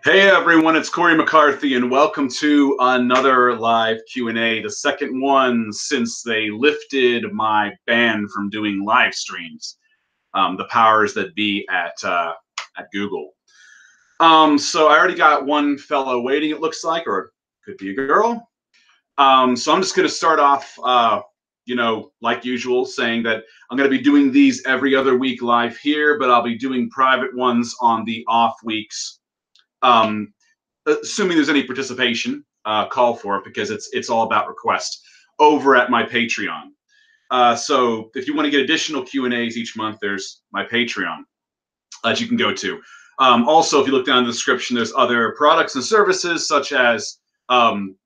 Hey everyone, it's Cory McCarthy and welcome to another live Q&A, the second one since they lifted my ban from doing live streams, the powers that be at Google. So I already got one fellow waiting, it looks like, or it could be a girl. So I'm just going to start off, like usual, saying that I'm going to be doing these every other week live here, but I'll be doing private ones on the off weeks. Assuming there's any participation, call for it, because it's all about request over at my Patreon. So if you want to get additional Q&As each month, there's my Patreon that you can go to. Also, if you look down in the description, there's other products and services such as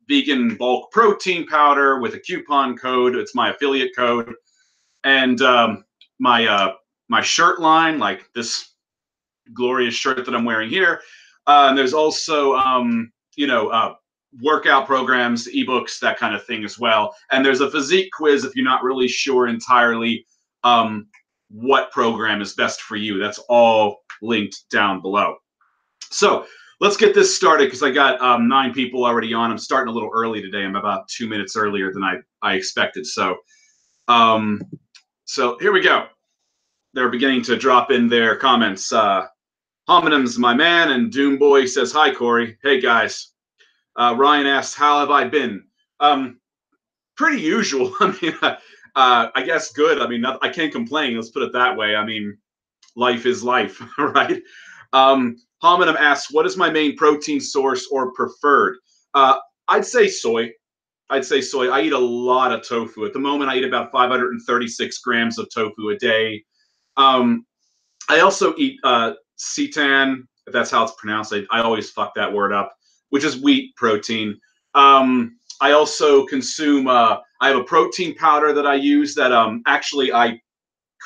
vegan bulk protein powder with a coupon code. It's my affiliate code. And my shirt line, like this glorious shirt that I'm wearing here. And there's also, workout programs, ebooks, that kind of thing as well. And there's a physique quiz if you're not really sure entirely what program is best for you. That's all linked down below. So let's get this started because I got 9 people already on. I'm starting a little early today. I'm about 2 minutes earlier than I expected. So here we go. They're beginning to drop in their comments. Hominum's my man, and Doomboy says, hi, Cory. Hey, guys. Ryan asks, how have I been? Pretty usual. I mean, I guess good. I mean, I can't complain. Let's put it that way. I mean, life is life, right? Hominum asks, what is my main protein source or preferred? I'd say soy. I eat a lot of tofu. At the moment, I eat about 536 grams of tofu a day. I also eat seitan, if that's how it's pronounced. I always fuck that word up, which is wheat protein. I also consume, I have a protein powder that I use that actually I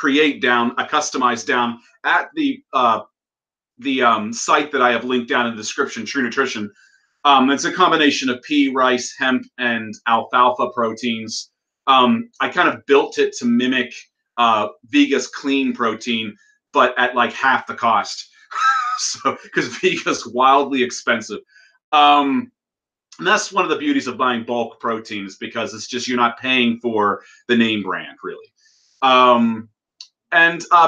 customize down at the site that I have linked down in the description, True Nutrition. It's a combination of pea, rice, hemp, and alfalfa proteins. I kind of built it to mimic Vega's clean protein, but at like half the cost. So, because Vega's wildly expensive. And that's one of the beauties of buying bulk proteins, because it's just, you're not paying for the name brand, really. And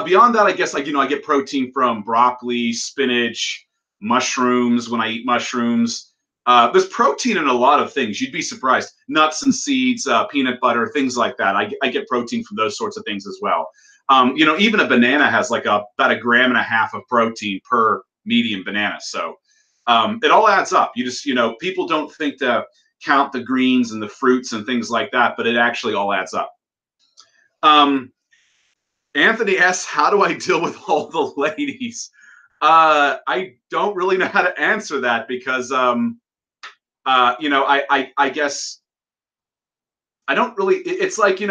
beyond that, I guess, like, I get protein from broccoli, spinach, mushrooms when I eat mushrooms. There's protein in a lot of things. You'd be surprised. Nuts and seeds, peanut butter, things like that. I get protein from those sorts of things as well. Even a banana has like about 1.5 grams of protein per medium banana. So it all adds up. You just, people don't think to count the greens and the fruits and things like that, but it actually all adds up. Anthony asks, how do I deal with all the ladies? I don't really know how to answer that because, I guess I don't really, it's like,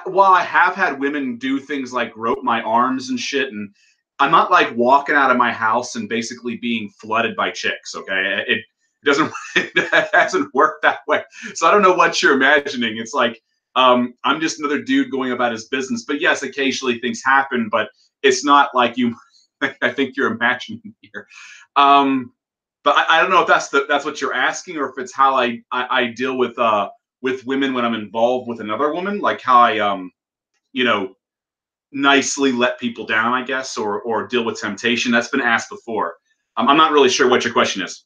while I have had women do things like rope my arms and shit, and I'm not like walking out of my house and basically being flooded by chicks, okay? It hasn't worked that way. So I don't know what you're imagining. It's like, I'm just another dude going about his business. But yes, occasionally things happen, but it's not like I think you're imagining here. But I don't know if that's what you're asking, or if it's how I deal with women when I'm involved with another woman, like how I, nicely let people down, I guess, or deal with temptation. That's been asked before. I'm not really sure what your question is.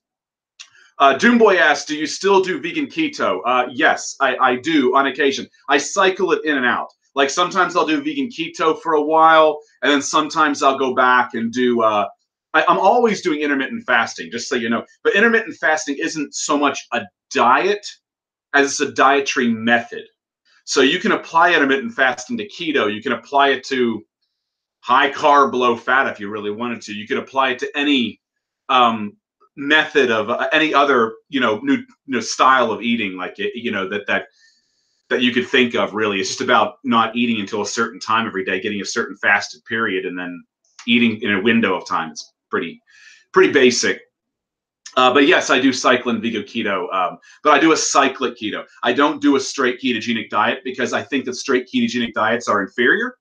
Doomboy asks, do you still do vegan keto? Yes, I do on occasion. I cycle it in and out. Like sometimes I'll do vegan keto for a while, and then sometimes I'll go back and do, I'm always doing intermittent fasting, just so you know. But intermittent fasting isn't so much a diet as it's a dietary method. So you can apply intermittent fasting to keto. You can apply it to high carb, low fat if you really wanted to. You could apply it to any method of any other new style of eating, like that you could think of. Really, it's just about not eating until a certain time every day, getting a certain fasted period, and then eating in a window of time. It's pretty basic. But yes, I do cycle and vegan keto, but I do a cyclic keto. I don't do a straight ketogenic diet because I think that straight ketogenic diets are inferior.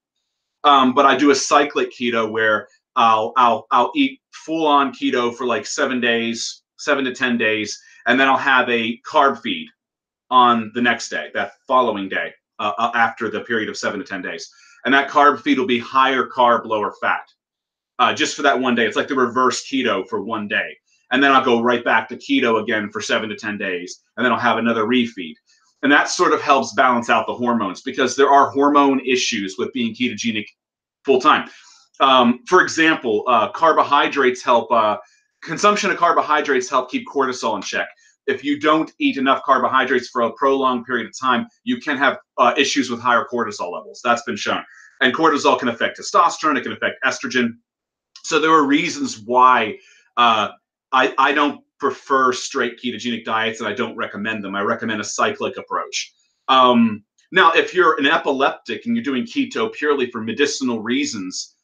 But I do a cyclic keto where I'll eat full on keto for like 7 days, 7 to 10 days, and then I'll have a carb feed on the next day, that following day, after the period of 7 to 10 days. And that carb feed will be higher carb, lower fat, just for that one day. It's like the reverse keto for one day. And then I'll go right back to keto again for 7 to 10 days. And then I'll have another refeed. And that sort of helps balance out the hormones, because there are hormone issues with being ketogenic full time. For example, carbohydrates help, consumption of carbohydrates help keep cortisol in check. If you don't eat enough carbohydrates for a prolonged period of time, you can have issues with higher cortisol levels. That's been shown. And cortisol can affect testosterone. It can affect estrogen. So there are reasons why I don't prefer straight ketogenic diets, and I don't recommend them. I recommend a cyclic approach. Now, if you're an epileptic and you're doing keto purely for medicinal reasons,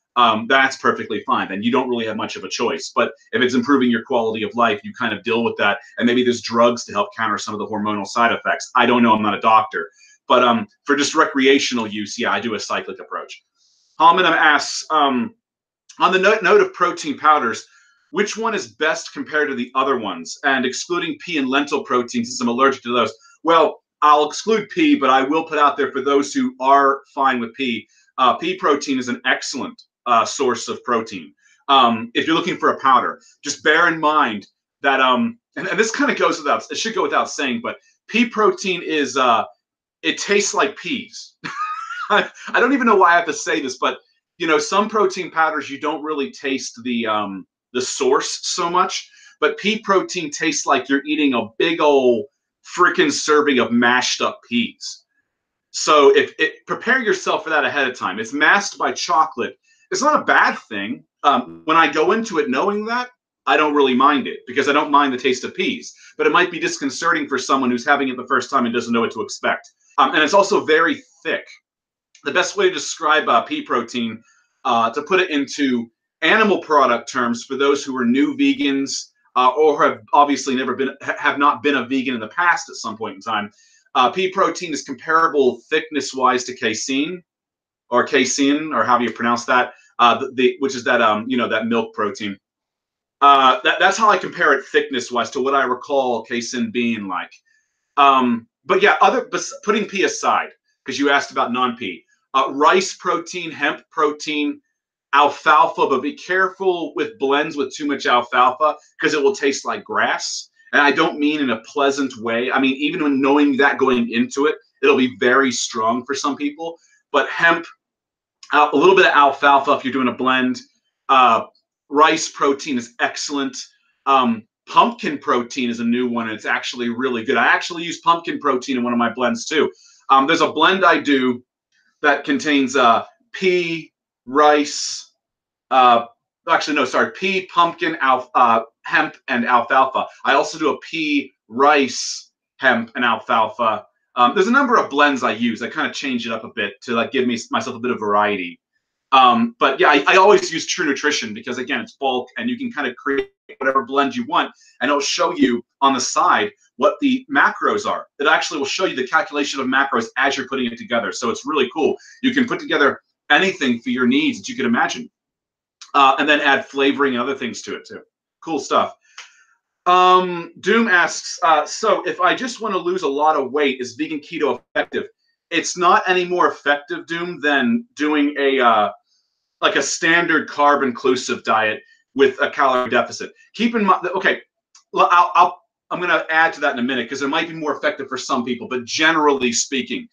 that's perfectly fine. Then you don't really have much of a choice. But if it's improving your quality of life, you kind of deal with that. And maybe there's drugs to help counter some of the hormonal side effects. I don't know. I'm not a doctor. But for just recreational use, yeah, I do a cyclic approach. Halman asks, on the note of protein powders, which one is best compared to the other ones? And excluding pea and lentil protein, since I'm allergic to those. Well, I'll exclude pea, but I will put out there for those who are fine with pea. Pea protein is an excellent source of protein. If you're looking for a powder, just bear in mind that, and this kind of goes without, it should go without saying, but pea protein is, it tastes like peas. I don't even know why I have to say this, but you know, some protein powders, you don't really taste the source so much, but pea protein tastes like you're eating a big old freaking serving of mashed up peas. So prepare yourself for that ahead of time. It's masked by chocolate. It's not a bad thing. When I go into it knowing that, I don't really mind it, because I don't mind the taste of peas. But it might be disconcerting for someone who's having it the first time and doesn't know what to expect. And it's also very thick. The best way to describe pea protein, to put it into animal product terms for those who are new vegans, or have obviously have not been a vegan in the past at some point in time, pea protein is comparable thickness-wise to casein, or however you pronounce that, which is that you know, that milk protein. That's how I compare it thickness-wise to what I recall casein being like. But yeah, putting pea aside, because you asked about non-pea, rice protein, hemp protein, alfalfa, but be careful with blends with too much alfalfa, because it will taste like grass. And I don't mean in a pleasant way. I mean, even when knowing that going into it, it'll be very strong for some people. But hemp, a little bit of alfalfa if you're doing a blend. Rice protein is excellent. Pumpkin protein is a new one, and it's actually really good. I actually use pumpkin protein in one of my blends too. There's a blend I do that contains pea, rice, pea, pumpkin, hemp, and alfalfa. I also do a pea, rice, hemp, and alfalfa. There's a number of blends I use. I kind of change it up a bit to like give myself a bit of variety. But yeah, I always use True Nutrition, because again, it's bulk and you can kind of create whatever blend you want, and it'll show you on the side what the macros are. It actually will show you the calculation of macros as you're putting it together. So it's really cool. You can put together anything for your needs that you can imagine, and then add flavoring and other things to it too. Cool stuff. Doom asks, so if I just want to lose a lot of weight, is vegan keto effective? It's not any more effective, Doom, than doing like a standard carb inclusive diet with a calorie deficit. Keep in mind, okay, I'm going to add to that in a minute, because it might be more effective for some people, but generally speaking,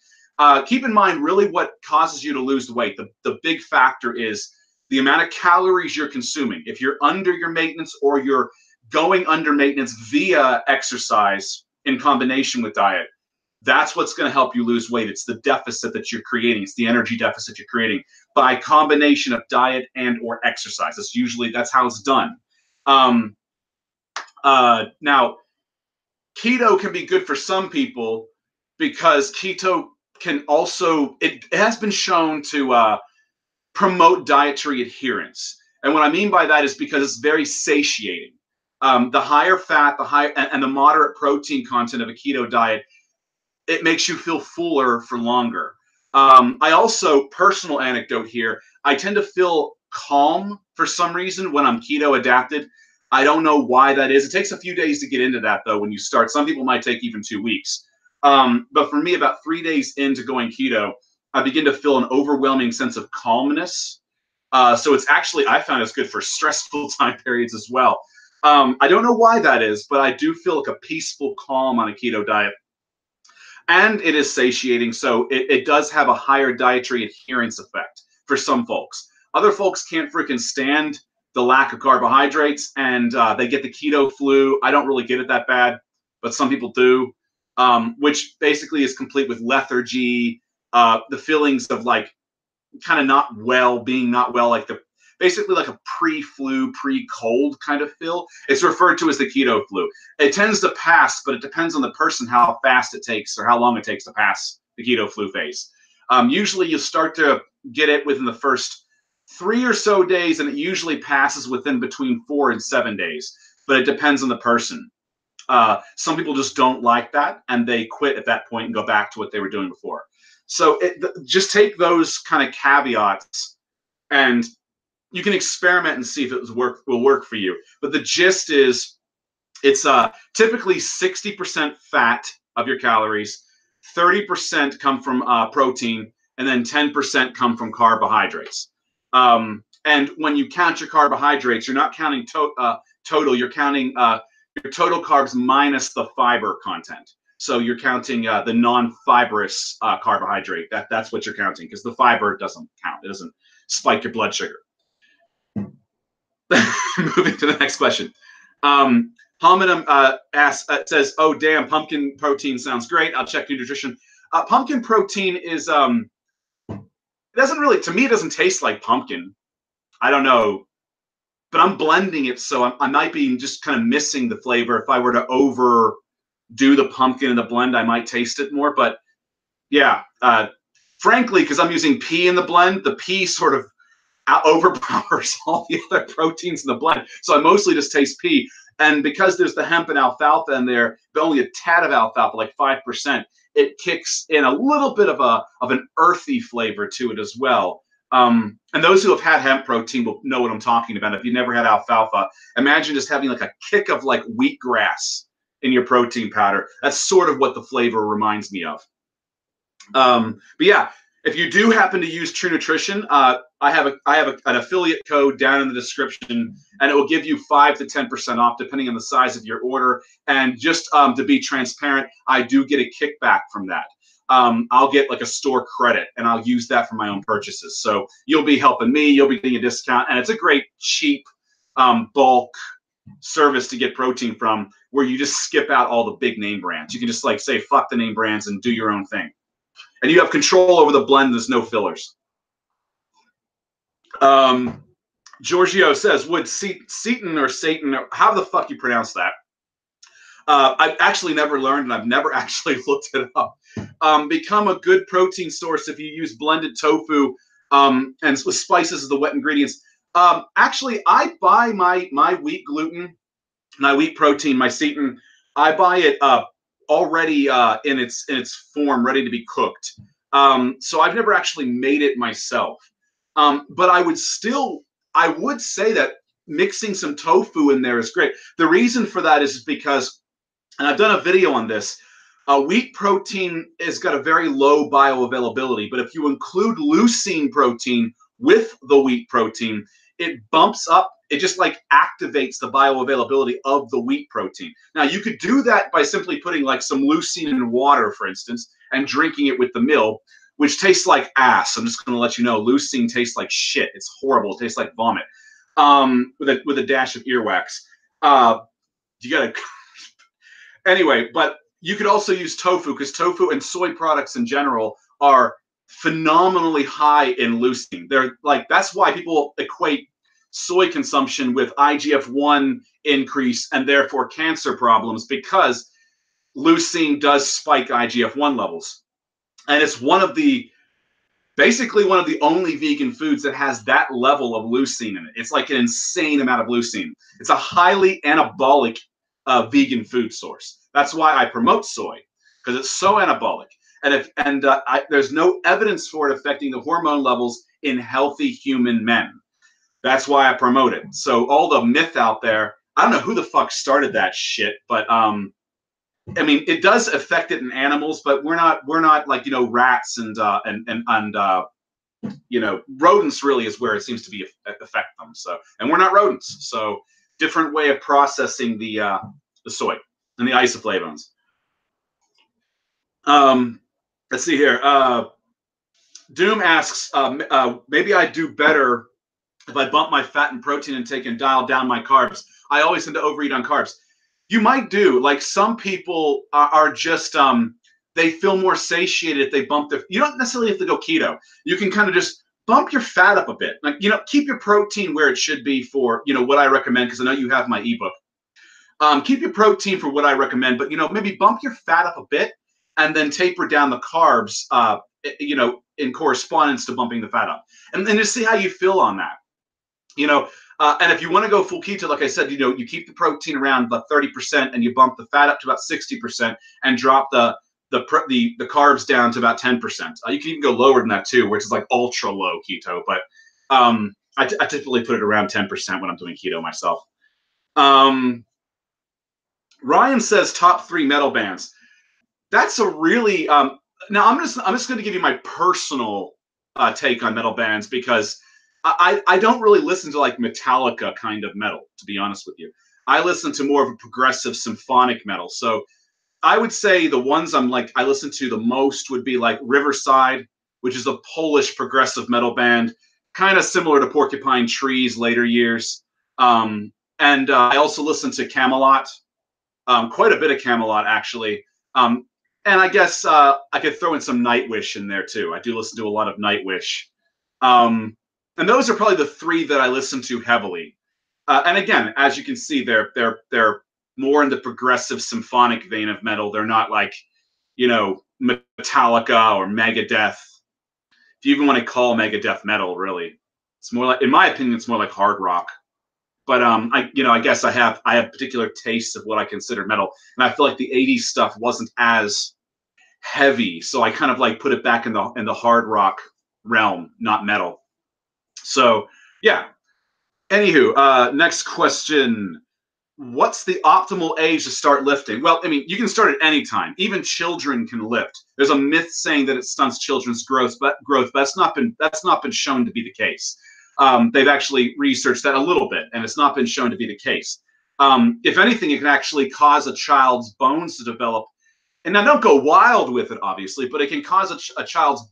keep in mind really what causes you to lose the weight. The big factor is the amount of calories you're consuming. If you're under your maintenance, or you're going under maintenance via exercise in combination with diet, that's what's going to help you lose weight. It's the deficit that you're creating. It's the energy deficit you're creating by a combination of diet and or exercise. That's how it's done. Now, keto can be good for some people, because keto can also, it has been shown to promote dietary adherence. And what I mean by that is because it's very satiating. The higher fat, and the moderate protein content of a keto diet, it makes you feel fuller for longer. I also, personal anecdote here, I tend to feel calm for some reason when I'm keto adapted. I don't know why that is. It takes a few days to get into that, though, when you start. Some people might take even 2 weeks. But for me, about 3 days into going keto, I begin to feel an overwhelming sense of calmness. So it's actually, I found it's good for stressful time periods as well. I don't know why that is, but I do feel like a peaceful calm on a keto diet. And it is satiating, so it does have a higher dietary adherence effect for some folks. Other folks can't freaking stand the lack of carbohydrates, and they get the keto flu. I don't really get it that bad, but some people do, which basically is complete with lethargy, the feelings of like kind of not well, being not well, like basically like a pre-flu, pre-cold kind of feel. It's referred to as the keto flu. It tends to pass, but it depends on the person how fast it takes or how long it takes to pass the keto flu phase. Usually you start to get it within the first 3 or so days, and it usually passes within between 4 and 7 days, but it depends on the person. Some people just don't like that, and they quit at that point and go back to what they were doing before. So just take those kind of caveats, and you can experiment and see if it will work for you. But the gist is, it's typically 60% fat of your calories, 30% come from protein, and then 10% come from carbohydrates. And when you count your carbohydrates, you're not counting total. You're counting your total carbs minus the fiber content. So you're counting the non-fibrous carbohydrate. That's what you're counting, because the fiber doesn't count. It doesn't spike your blood sugar. Moving to the next question. Hamid says, "Oh damn, pumpkin protein sounds great. I'll check your nutrition." Pumpkin protein is it doesn't really, to me, it doesn't taste like pumpkin. I don't know, but I'm blending it, so I might be just kind of missing the flavor. If I were to overdo the pumpkin in the blend, I might taste it more. But yeah, frankly, because I'm using pea in the blend, the pea sort of overpowers all the other proteins in the blend. So I mostly just taste pea. And because there's the hemp and alfalfa in there, but only a tad of alfalfa, like 5%, it kicks in a little bit of an earthy flavor to it as well. And those who have had hemp protein will know what I'm talking about. If you never had alfalfa, imagine just having like a kick of like wheatgrass in your protein powder. That's sort of what the flavor reminds me of. But yeah, if you do happen to use True Nutrition, I have an affiliate code down in the description, and it will give you 5 to 10% off depending on the size of your order. And just to be transparent, I do get a kickback from that. I'll get like a store credit, and I'll use that for my own purchases. So you'll be helping me, you'll be getting a discount, and it's a great cheap bulk service to get protein from, where you just skip out all the big name brands. You can just like say fuck the name brands and do your own thing. And you have control over the blend. There's no fillers. Giorgio says, would Satan or Satan, or how the fuck you pronounce that? I've actually never learned, and I've never actually looked it up. Become a good protein source if you use blended tofu and with spices as the wet ingredients. Actually, I buy my wheat gluten, my wheat protein, my Satan. I buy it already in its form, ready to be cooked. So I've never actually made it myself. But I would say that mixing some tofu in there is great. The reason for that is because, and I've done a video on this, wheat protein has got a very low bioavailability, but if you include leucine protein with the wheat protein, it bumps up, it just like activates the bioavailability of the wheat protein. Now, you could do that by simply putting like some leucine in water, for instance, and drinking it with the meal, which tastes like ass. I'm just going to let you know, leucine tastes like shit. It's horrible. It tastes like vomit, with a dash of earwax. You got to anyway, but you could also use tofu, because tofu and soy products in general are phenomenally high in leucine. They're like, that's why people equate soy consumption with IGF-1 increase and therefore cancer problems, because leucine does spike IGF-1 levels. And it's basically one of the only vegan foods that has that level of leucine in it. It's like an insane amount of leucine. It's a highly anabolic vegan food source. That's why I promote soy, because it's so anabolic. And there's no evidence for it affecting the hormone levels in healthy human men. That's why I promote it. So all the myth out there, I don't know who the fuck started that shit, but I mean, it does affect it in animals, but we're not like, you know, rats and you know, rodents really is where it seems to be affect them. So, and we're not rodents, so different way of processing the soy and the isoflavones. Let's see here. Doom asks, maybe I do better if I bump my fat and protein intake and dial down my carbs. I always tend to overeat on carbs. You might do. Like some people are just they feel more satiated if they bump their. You don't necessarily have to go keto. You can kind of just bump your fat up a bit. Like, you know, keep your protein where it should be for, you know, what I recommend, because I know you have my ebook. Keep your protein for what I recommend, but, you know, maybe bump your fat up a bit and then taper down the carbs, you know, in correspondence to bumping the fat up, and then just see how you feel on that. You know, and if you want to go full keto, like I said, you know, you keep the protein around about 30% and you bump the fat up to about 60% and drop the carbs down to about 10%. You can even go lower than that too, which is like ultra low keto. But I typically put it around 10% when I'm doing keto myself. Ryan says top 3 metal bands. That's a really now I'm just going to give you my personal take on metal bands, because I don't really listen to like Metallica kind of metal, to be honest with you. I listen to more of a progressive symphonic metal. So I would say the ones I listen to the most would be like Riverside, which is a Polish progressive metal band, kind of similar to Porcupine Tree's later years. And I also listen to Camelot, quite a bit of Camelot actually. And I guess I could throw in some Nightwish in there too. I do listen to a lot of Nightwish. And those are probably the 3 that I listen to heavily. And again, as you can see, they're more in the progressive symphonic vein of metal. They're not like, you know, Metallica or Megadeth. If you even want to call Megadeth metal, really, it's more like, in my opinion, it's more like hard rock. But I guess I have particular tastes of what I consider metal, and I feel like the '80s stuff wasn't as heavy, so I kind of like put it back in the hard rock realm, not metal. So yeah. Anywho, next question. What's the optimal age to start lifting? Well, I mean, you can start at any time. Even children can lift. There's a myth saying that it stunts children's growth, but that's not been shown to be the case. They've actually researched that a little bit, and it's not been shown to be the case. If anything, it can actually cause a child's bones to develop. And now don't go wild with it, obviously, but it can cause a child's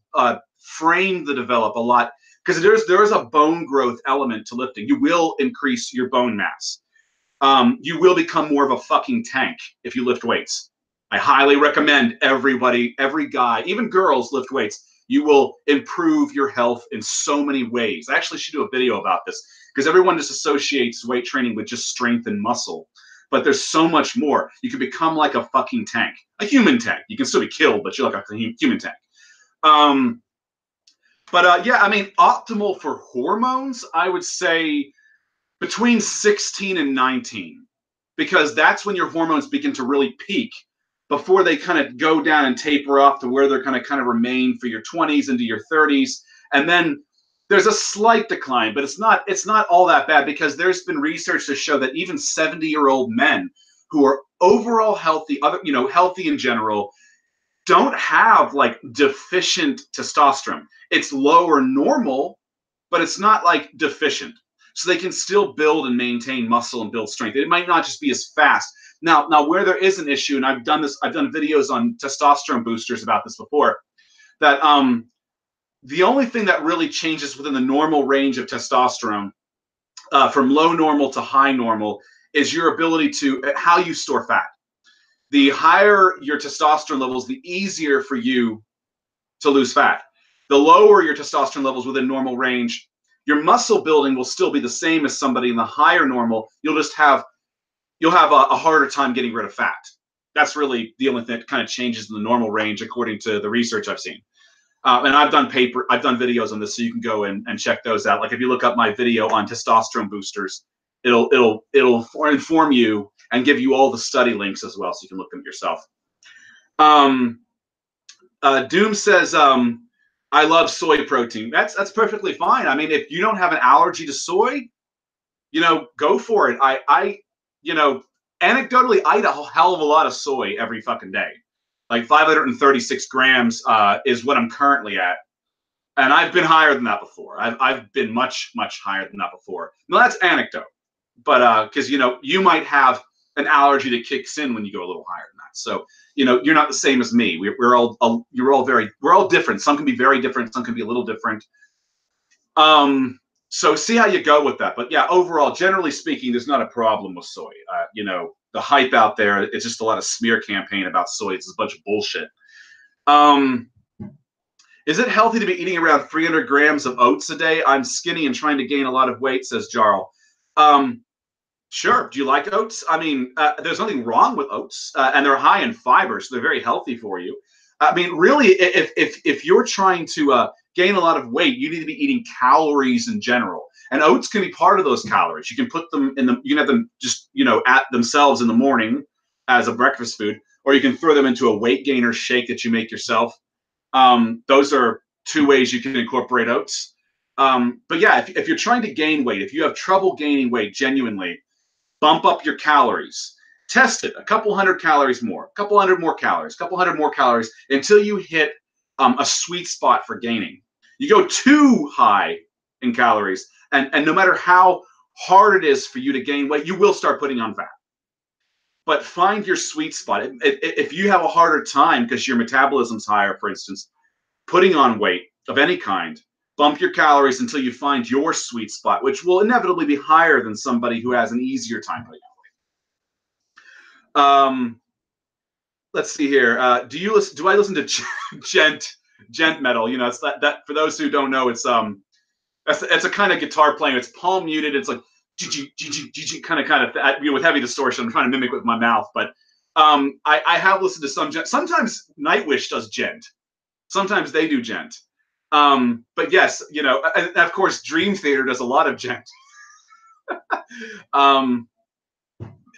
frame to develop a lot, because there is a bone growth element to lifting. You will increase your bone mass. You will become more of a fucking tank if you lift weights. I highly recommend everybody, every guy, even girls, lift weights. You will improve your health in so many ways. I actually should do a video about this, because everyone just associates weight training with just strength and muscle. But there's so much more. You can become like a fucking tank, a human tank. You can still be killed, but you're like a human tank. Yeah, I mean, optimal for hormones, I would say between 16 and 19, because that's when your hormones begin to really peak before they kind of go down and taper off to where they're kind of remain for your 20s into your 30s. And then there's a slight decline, but it's not all that bad, because there's been research to show that even 70-year-old men who are overall healthy, healthy in general, don't have like deficient testosterone. It's low or normal, but it's not like deficient. So they can still build and maintain muscle and build strength. It might not just be as fast. Now where there is an issue, and I've done videos on testosterone boosters about this before, that the only thing that really changes within the normal range of testosterone, from low normal to high normal, is your ability to how you store fat. The higher your testosterone levels, the easier for you to lose fat. The lower your testosterone levels within normal range, your muscle building will still be the same as somebody in the higher normal. You'll have a harder time getting rid of fat. That's really the only thing that kind of changes in the normal range, according to the research I've seen. And I've done videos on this, so you can go and check those out. Like if you look up my video on testosterone boosters, it'll inform you and give you all the study links as well, so you can look them yourself. Doom says, I love soy protein. That's perfectly fine. I mean, if you don't have an allergy to soy, go for it. You know, anecdotally, I eat a hell of a lot of soy every fucking day. Like 536 grams is what I'm currently at. And I've been higher than that before. I've been much, much higher than that before. Now that's anecdote, but because you might have an allergy that kicks in when you go a little higher than that. So you're not the same as me. We're all different. Some can be very different. Some can be a little different. So see how you go with that. But yeah, overall, generally speaking, there's not a problem with soy. The hype out there, it's just a lot of smear campaign about soy. It's a bunch of bullshit. Is it healthy to be eating around 300 grams of oats a day? I'm skinny and trying to gain a lot of weight, says Jarl. Sure. Do you like oats? I mean, there's nothing wrong with oats, and they're high in fiber, so they're very healthy for you. I mean, really, if you're trying to gain a lot of weight, you need to be eating calories in general, and oats can be part of those calories. You can put them you can have them just at themselves in the morning as a breakfast food, or you can throw them into a weight gainer shake that you make yourself. Those are two ways you can incorporate oats. But yeah, if you're trying to gain weight, if you have trouble gaining weight genuinely, bump up your calories. Test it, a couple hundred calories more, a couple hundred more calories, a couple hundred more calories until you hit a sweet spot for gaining. You go too high in calories, and no matter how hard it is for you to gain weight, you will start putting on fat. But find your sweet spot. If you have a harder time because your metabolism's higher, for instance, putting on weight of any kind, bump your calories until you find your sweet spot, which will inevitably be higher than somebody who has an easier time putting on weight. Let's see here. Do I listen to gent metal? It's that for those who don't know, it's a kind of guitar playing. It's palm muted. It's like kind of with heavy distortion. I'm trying to mimic with my mouth, but I have listened to some gent. Sometimes Nightwish does gent. Sometimes they do gent. But yes, and of course, Dream Theater does a lot of gent.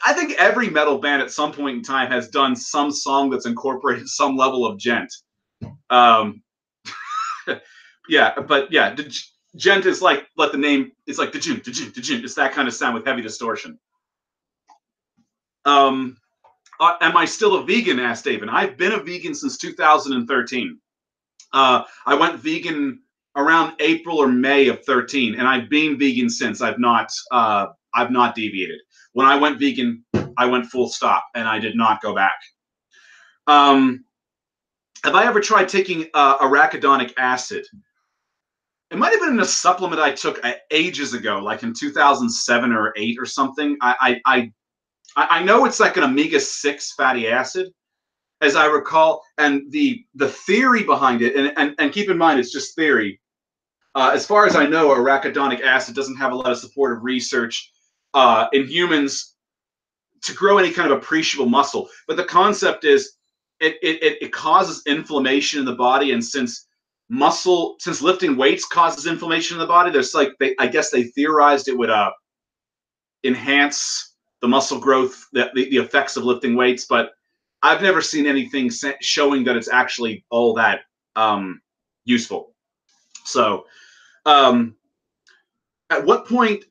I think every metal band at some point in time has done some song that's incorporated some level of gent. Yeah, but yeah, gent is like the name. It's like the It's that kind of sound with heavy distortion. Am I still a vegan? Asked David. I've been a vegan since 2013. I went vegan around April or May of 13, and I've been vegan since. I've not deviated. When I went vegan, I went full stop, and I did not go back. Have I ever tried taking arachidonic acid? It might have been in a supplement I took ages ago, like in 2007 or 8 or something. I know it's like an omega-6 fatty acid, as I recall, and the theory behind it, and keep in mind it's just theory. As far as I know, arachidonic acid doesn't have a lot of supportive research in humans to grow any kind of appreciable muscle. But the concept is it causes inflammation in the body, and since lifting weights causes inflammation in the body, I guess they theorized it would enhance the muscle growth, the effects of lifting weights, but I've never seen anything showing that it's actually all that useful. So at what point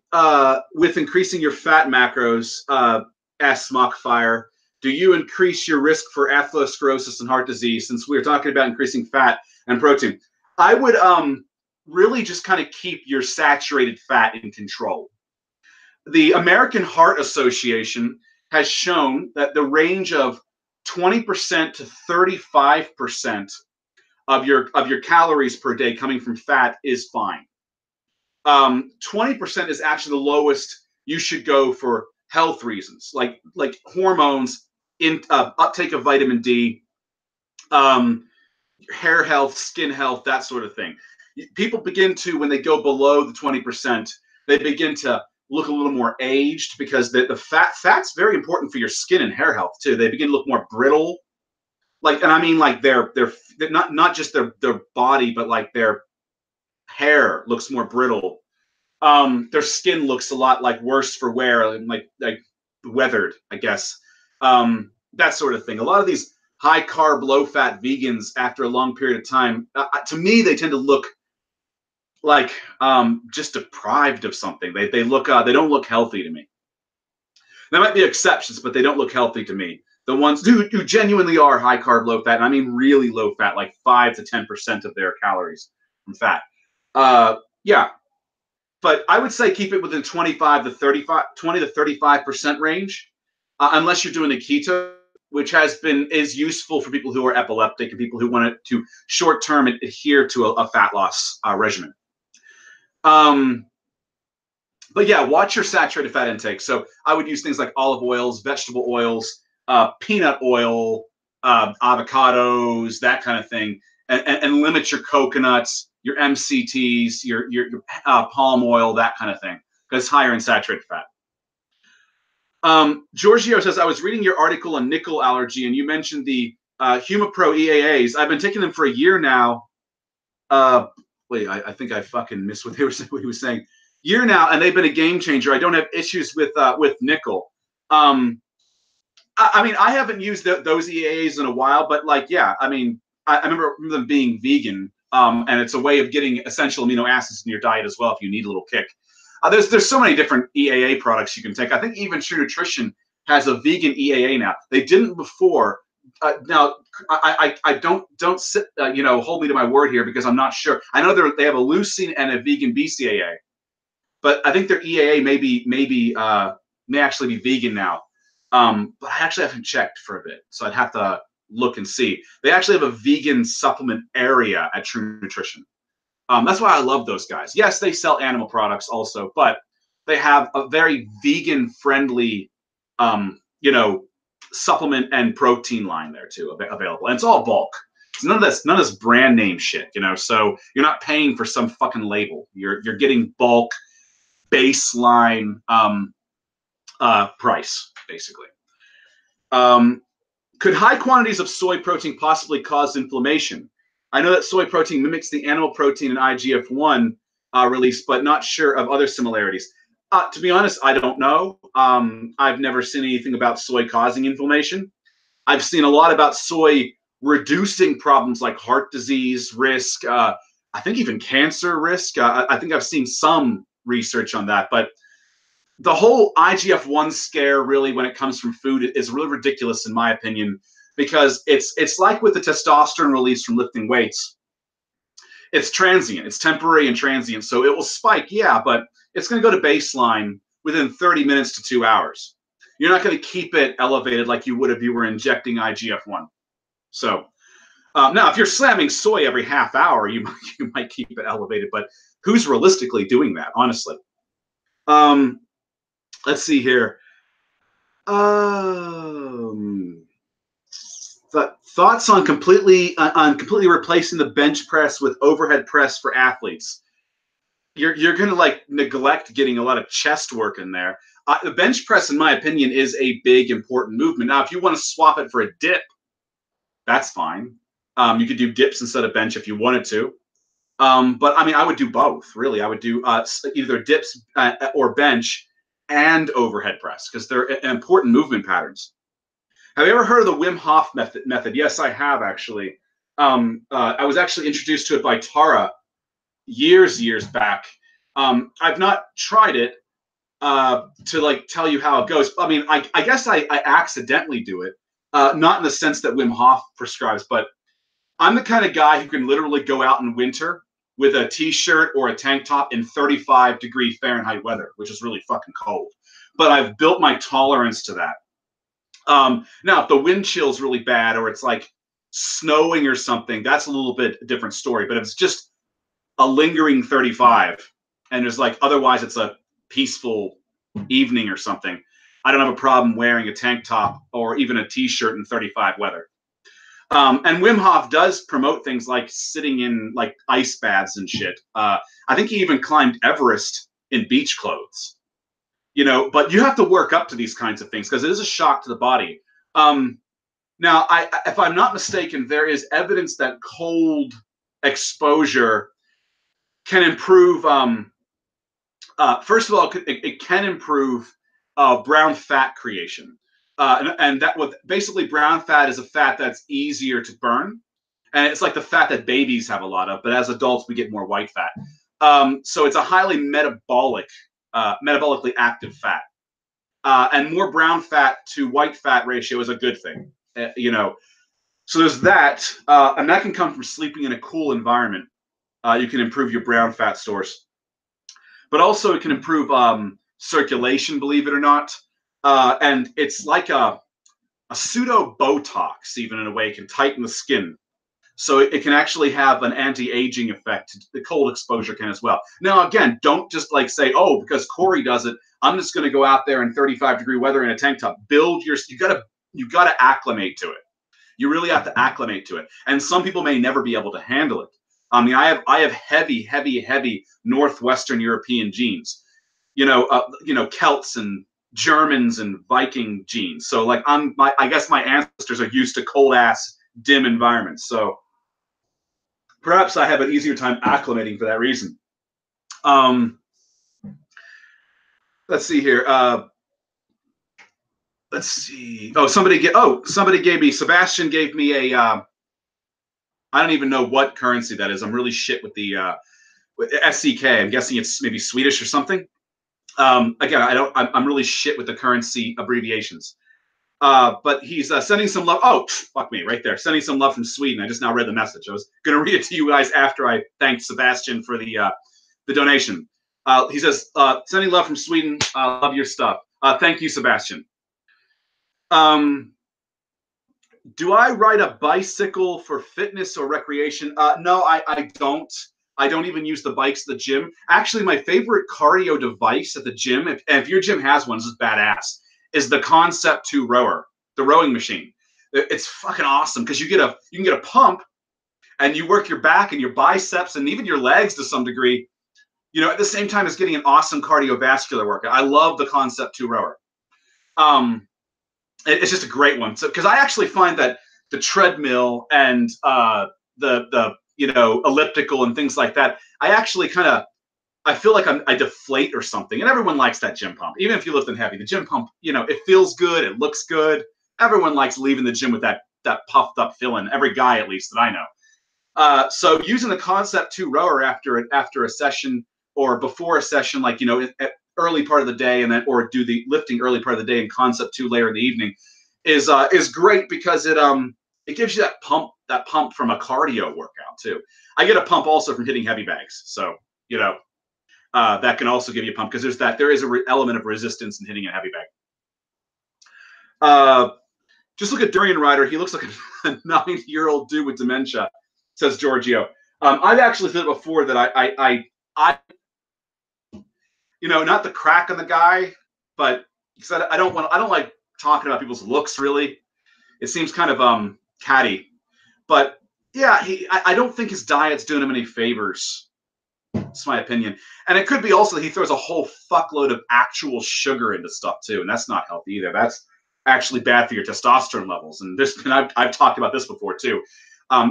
with increasing your fat macros, asked Smockfire, do you increase your risk for atherosclerosis and heart disease, since we were talking about increasing fat and protein? I would really just kind of keep your saturated fat in control. The American Heart Association has shown that the range of 20% to 35% of your calories per day coming from fat is fine. 20% is actually the lowest you should go for health reasons, like hormones, uptake of vitamin D, hair health, skin health, that sort of thing. People begin to, when they go below the 20%, they begin to look a little more aged, because the fat's very important for your skin and hair health too. They begin to look more brittle, and I mean they're not just their body, but like their hair looks more brittle. Their skin looks a lot like worse for wear, like weathered, I guess. That sort of thing. A lot of these high carb, low fat vegans after a long period of time, to me, they tend to look like just deprived of something. They look they don't look healthy to me. There might be exceptions, but they don't look healthy to me. The ones who genuinely are high carb, low fat, and I mean really low fat, like 5 to 10% of their calories from fat. Yeah, but I would say keep it within 25 to 35, 20 to 35% range, unless you're doing a keto, which is useful for people who are epileptic and people who want to short term adhere to a fat loss regimen. But yeah, watch your saturated fat intake. So I would use things like olive oils, vegetable oils, peanut oil, avocados, that kind of thing, and limit your coconuts, your MCTs, your palm oil, that kind of thing, because it's higher in saturated fat. Giorgio says, I was reading your article on nickel allergy, and you mentioned the HumaPro EAAs. I've been taking them for a year now. Wait, I think I fucking missed what he was saying. Year now, and they've been a game changer. I don't have issues with nickel. I mean, I haven't used those EAAs in a while, but like, yeah, I mean, I remember them being vegan, and it's a way of getting essential amino acids in your diet as well if you need a little kick. There's so many different EAA products you can take. I think even True Nutrition has a vegan EAA now. They didn't before. Now, I don't sit, hold me to my word here because I'm not sure. I know they have a leucine and a vegan BCAA, but I think their EAA may actually be vegan now. But I actually haven't checked for a bit, so I'd have to look and see. They actually have a vegan supplement area at True Nutrition. That's why I love those guys. Yes, they sell animal products also, but they have a very vegan-friendly, supplement and protein line there too available, and it's all bulk. It's none of this brand name shit, So you're not paying for some fucking label. You're getting bulk, baseline price basically. Could high quantities of soy protein possibly cause inflammation? I know that soy protein mimics the animal protein in IGF-1 release, but not sure of other similarities. To be honest, I don't know. I've never seen anything about soy causing inflammation. I've seen a lot about soy reducing problems like heart disease risk, I think even cancer risk. I think I've seen some research on that, but the whole IGF-1 scare really when it comes from food is really ridiculous in my opinion, because it's like with the testosterone release from lifting weights. It's transient, it's temporary and transient. So it will spike, yeah, but it's going to go to baseline within 30 minutes to 2 hours. You're not going to keep it elevated like you would if you were injecting IGF-1. So now if you're slamming soy every half hour, you might keep it elevated, but who's realistically doing that, honestly? Let's see here. Thoughts on completely replacing the bench press with overhead press for athletes. You're gonna like neglect getting a lot of chest work in there. The bench press, in my opinion, is a big important movement. Now, if you want to swap it for a dip, that's fine. You could do dips instead of bench if you wanted to. But I mean, I would do both. Really, I would do either dips or bench and overhead press because they're important movement patterns. Have you ever heard of the Wim Hof method? Yes, I have actually. I was actually introduced to it by Tara years back. I've not tried it to like tell you how it goes. I mean, I guess I accidentally do it, not in the sense that Wim Hof prescribes, but I'm the kind of guy who can literally go out in winter with a t-shirt or a tank top in 35-degree Fahrenheit weather, which is really fucking cold. But I've built my tolerance to that. Now, if the wind chill's really bad or it's like snowing or something, that's a little bit a different story. But if it's just a lingering 35 and there's like otherwise it's a peaceful evening or something, I don't have a problem wearing a tank top or even a t-shirt in 35 weather. And Wim Hof does promote things like sitting in like ice baths and shit. I think he even climbed Everest in beach clothes. But you have to work up to these kinds of things because it is a shock to the body. Now, if I'm not mistaken, there is evidence that cold exposure can improve. First of all, it can improve brown fat creation. and that what basically brown fat is a fat that's easier to burn, and it's like the fat that babies have a lot of, but as adults we get more white fat. So it's a highly metabolically active fat, and more brown fat to white fat ratio is a good thing. So there's that, and that can come from sleeping in a cool environment. You can improve your brown fat stores, but also it can improve circulation, believe it or not. And it's like a pseudo Botox, even in a way, can tighten the skin. So it can actually have an anti-aging effect. The cold exposure can as well. Now, again, don't just like say, oh, because Cory does it, I'm just going to go out there in 35-degree weather in a tank top. You gotta acclimate to it. You really have to acclimate to it. And some people may never be able to handle it. I mean, I have heavy Northwestern European genes. Celts and Germans and Viking genes. So like I guess my ancestors are used to cold ass dim environments. So perhaps I have an easier time acclimating for that reason. Let's see here. Let's see. Oh, somebody gave me, Sebastian gave me a, I don't even know what currency that is. I'm really shit with the with SEK. I'm guessing it's maybe Swedish or something. Again, I'm really shit with the currency abbreviations. But he's sending some love. Oh, fuck me, right there. Sending some love from Sweden. I just now read the message. I was going to read it to you guys after I thanked Sebastian for the donation. He says, sending love from Sweden. Love your stuff. Thank you, Sebastian. Do I ride a bicycle for fitness or recreation? No, I don't. I don't even use the bikes at the gym. Actually, my favorite cardio device at the gym, if your gym has one, this is badass, is the Concept 2 rower, the rowing machine. It's fucking awesome because you can get a pump and you work your back and your biceps and even your legs to some degree, at the same time as getting an awesome cardiovascular workout. I love the Concept 2 rower. It's just a great one. So, because I actually find that the treadmill and the elliptical and things like that, I feel like I deflate or something. And everyone likes that gym pump, even if you lift in heavy. The gym pump, it feels good, it looks good. Everyone likes leaving the gym with that puffed up feeling. Every guy, at least that I know. So using the Concept 2 rower after a session or before a session, like at early part of the day, and then or do the lifting early part of the day and Concept 2 later in the evening, is great because it gives you that pump from a cardio workout too. I get a pump also from hitting heavy bags, so that can also give you a pump because there is an element of resistance in hitting a heavy bag. Just look at Durian Rider. He looks like a 90-year-old dude with dementia, says Giorgio. I've actually said before that I not the crack on the guy, but because I don't like talking about people's looks really. It seems kind of catty. But yeah, I don't think his diet's doing him any favors. That's my opinion. And it could be also that he throws a whole fuckload of actual sugar into stuff too, and that's not healthy either. That's actually bad for your testosterone levels. And I've talked about this before too.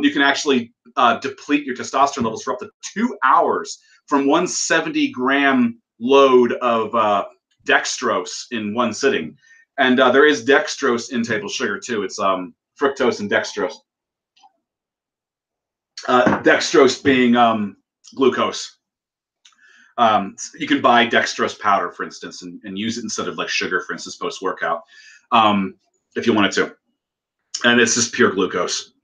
You can actually deplete your testosterone levels for up to 2 hours from 170-gram load of dextrose in one sitting. And there is dextrose in table sugar too. It's fructose and dextrose. Dextrose being glucose. You can buy dextrose powder, for instance, and use it instead of like sugar, for instance, post-workout, if you wanted to. And it's just pure glucose.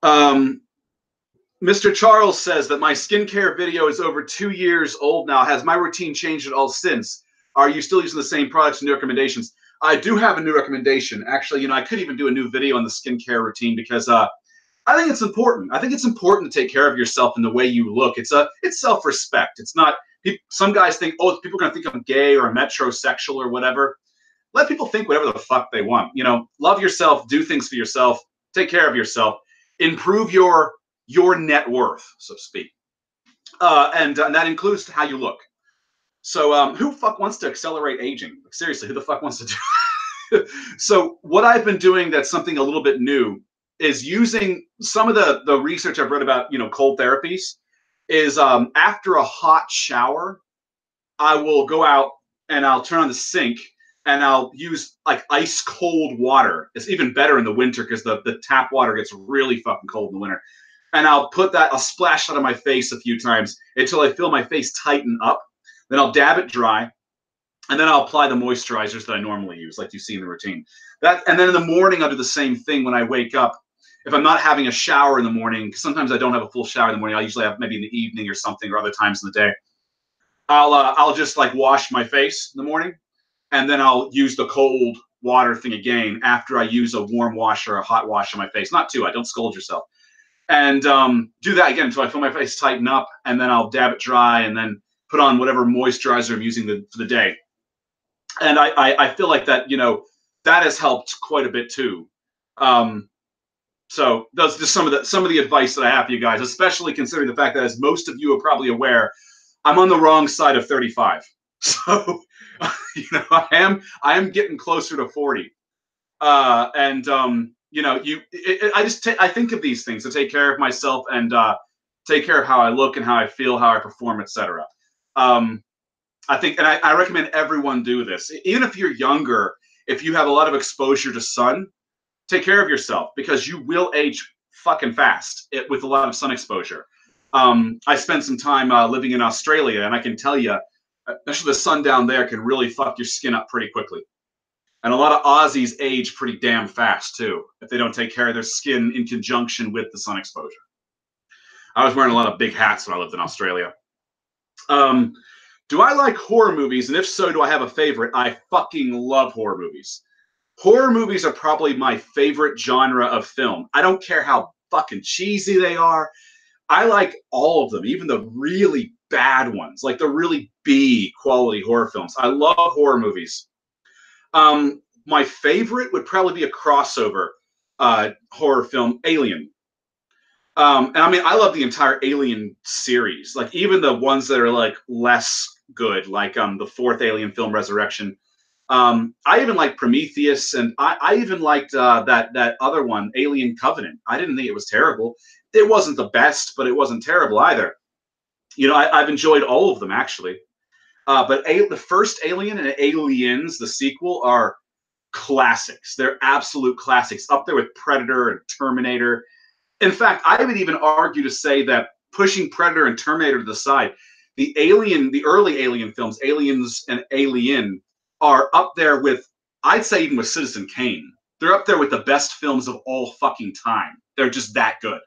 Mr. Charles says that my skincare video is over 2 years old now. Has my routine changed at all since? Are you still using the same products and new recommendations? I do have a new recommendation. Actually, I could even do a new video on the skincare routine because I think it's important. I think it's important to take care of yourself in the way you look. It's self-respect. It's not, some guys think, oh, people are going to think I'm gay or a metrosexual or whatever. Let people think whatever the fuck they want. Love yourself, do things for yourself, take care of yourself, improve your net worth, so to speak. And that includes how you look. So who the fuck wants to accelerate aging? Like, seriously, who the fuck wants to do? So what I've been doing that's something a little bit new is using some of the research I've read about, cold therapies, is after a hot shower, I will go out and I'll turn on the sink and I'll use like ice cold water. It's even better in the winter because the tap water gets really fucking cold in the winter. And I'll splash that on my face a few times until I feel my face tighten up. Then I'll dab it dry, and then I'll apply the moisturizers that I normally use, like you see in the routine. And then in the morning, I'll do the same thing when I wake up. If I'm not having a shower in the morning, because sometimes I don't have a full shower in the morning, I usually have maybe in the evening or something, or other times in the day. I'll just like wash my face in the morning, and then I'll use the cold water thing again after I use a warm wash or a hot wash on my face. Not too hot, don't scold yourself. And do that again until I feel my face tighten up, and then I'll dab it dry, and then put on whatever moisturizer I'm using for the day. And I feel like that, that has helped quite a bit too. So that's just some of the advice that I have for you guys, especially considering the fact that, as most of you are probably aware, I'm on the wrong side of 35. So I am getting closer to 40. I think of these things to take care of myself and take care of how I look and how I feel, how I perform, etc. I think, and I recommend everyone do this. Even if you're younger, if you have a lot of exposure to sun, take care of yourself, because you will age fucking fast with a lot of sun exposure. I spent some time living in Australia, and I can tell you, especially the sun down there can really fuck your skin up pretty quickly. And a lot of Aussies age pretty damn fast too, if they don't take care of their skin in conjunction with the sun exposure. I was wearing a lot of big hats when I lived in Australia. Do I like horror movies? And if so, do I have a favorite? I fucking love horror movies. Horror movies are probably my favorite genre of film. I don't care how fucking cheesy they are. I like all of them, even the really bad ones, like the really B quality horror films. I love horror movies. My favorite would probably be a crossover horror film, Alien. And I mean, I love the entire Alien series, like even the ones that are like less good, like the fourth Alien film, Resurrection. I even like Prometheus, and I even liked that other one, Alien Covenant. I didn't think it was terrible. It wasn't the best, but it wasn't terrible either. I've enjoyed all of them actually. But the first Alien and Aliens, the sequel, are classics. They're absolute classics, up there with Predator and Terminator. In fact, I would even argue to say that, pushing Predator and Terminator to the side, the early Alien films, Aliens and Alien, are up there with, I'd say even with Citizen Kane. They're up there with the best films of all fucking time. They're just that good.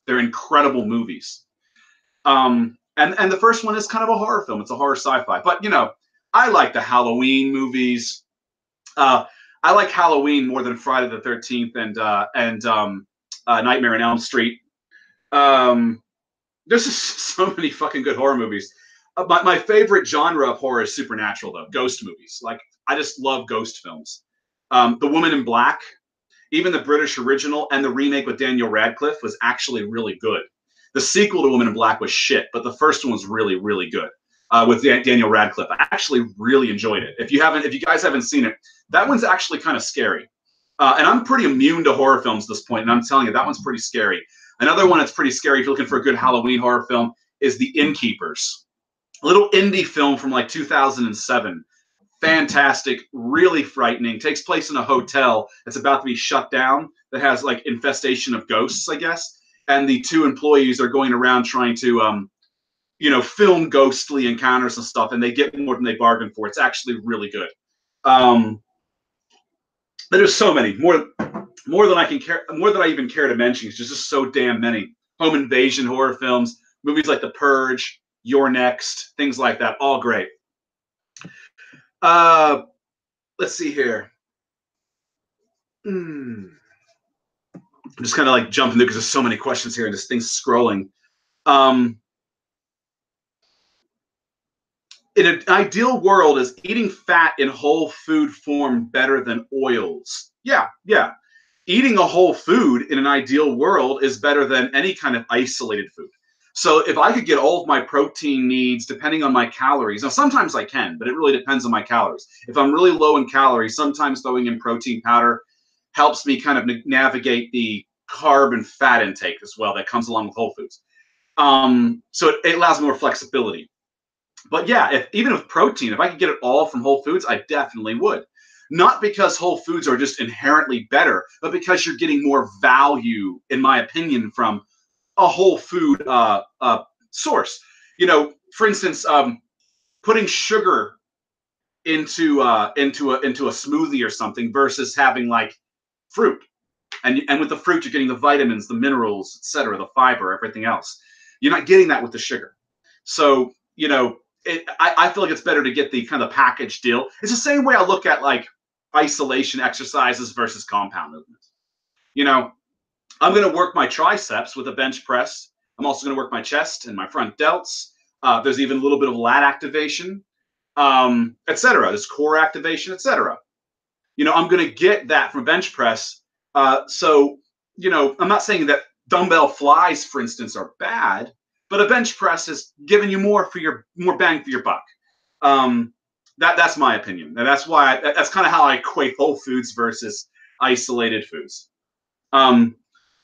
They're incredible movies. And the first one is kind of a horror film. It's a horror sci-fi. But, I like the Halloween movies. I like Halloween more than Friday the 13th and Nightmare on Elm Street. There's just so many fucking good horror movies. My favorite genre of horror is supernatural, though. Ghost movies. Like, I just love ghost films. The Woman in Black, even the British original and the remake with Daniel Radcliffe was actually really good. The sequel to Woman in Black was shit, but the first one was really, really good with Daniel Radcliffe. I actually really enjoyed it. If you guys haven't seen it, that one's actually kind of scary. And I'm pretty immune to horror films at this point, and I'm telling you, that one's pretty scary. Another one that's pretty scary if you're looking for a good Halloween horror film is The Innkeepers. A little indie film from like 2007. Fantastic, really frightening. Takes place in a hotel that's about to be shut down that has like infestation of ghosts, I guess. And the two employees are going around trying to, film ghostly encounters and stuff, and they get more than they bargained for. It's actually really good. There's so many more than I even care to mention. It's just so damn many. Home invasion horror films, movies like The Purge, You're Next, things like that, all great. Let's see here. I'm just kind of like jumping there because there's so many questions here and this thing's scrolling. In an ideal world, is eating fat in whole food form better than oils? Yeah. Eating a whole food in an ideal world is better than any kind of isolated food. So if I could get all of my protein needs depending on my calories, now sometimes I can, but it really depends on my calories. If I'm really low in calories, sometimes throwing in protein powder helps me kind of navigate the carb and fat intake as well that comes along with whole foods. So it allows more flexibility. But yeah, even with protein, if I could get it all from whole foods, I definitely would. Not because whole foods are just inherently better, but because you're getting more value, in my opinion, from a whole food source. For instance, putting sugar into a smoothie or something versus having like fruit, and with the fruit you're getting the vitamins, the minerals, etc., the fiber, everything else. You're not getting that with the sugar. So I feel like it's better to get the kind of package deal. It's the same way I look at like isolation exercises versus compound movements. I'm going to work my triceps with a bench press. I'm also going to work my chest and my front delts. There's even a little bit of lat activation, etc. There's core activation, etc. I'm going to get that from a bench press. So I'm not saying that dumbbell flies, for instance, are bad, but a bench press is giving you more bang for your buck. That's my opinion, and that's why that's kind of how I equate whole foods versus isolated foods.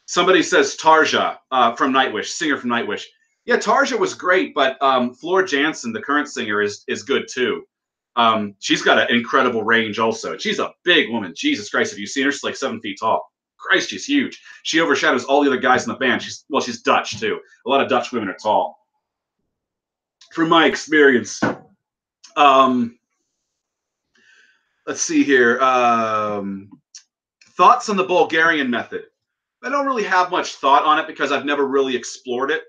Somebody says Tarja from Nightwish, singer from Nightwish. Yeah, Tarja was great, but Floor Jansen, the current singer, is good too. She's got an incredible range also. She's a big woman. Jesus Christ, have you seen her? She's like 7 feet tall. Christ, she's huge. She overshadows all the other guys in the band. She's Dutch too. A lot of Dutch women are tall. From my experience, let's see here. Thoughts on the Bulgarian method? I don't really have much thought on it because I've never really explored it.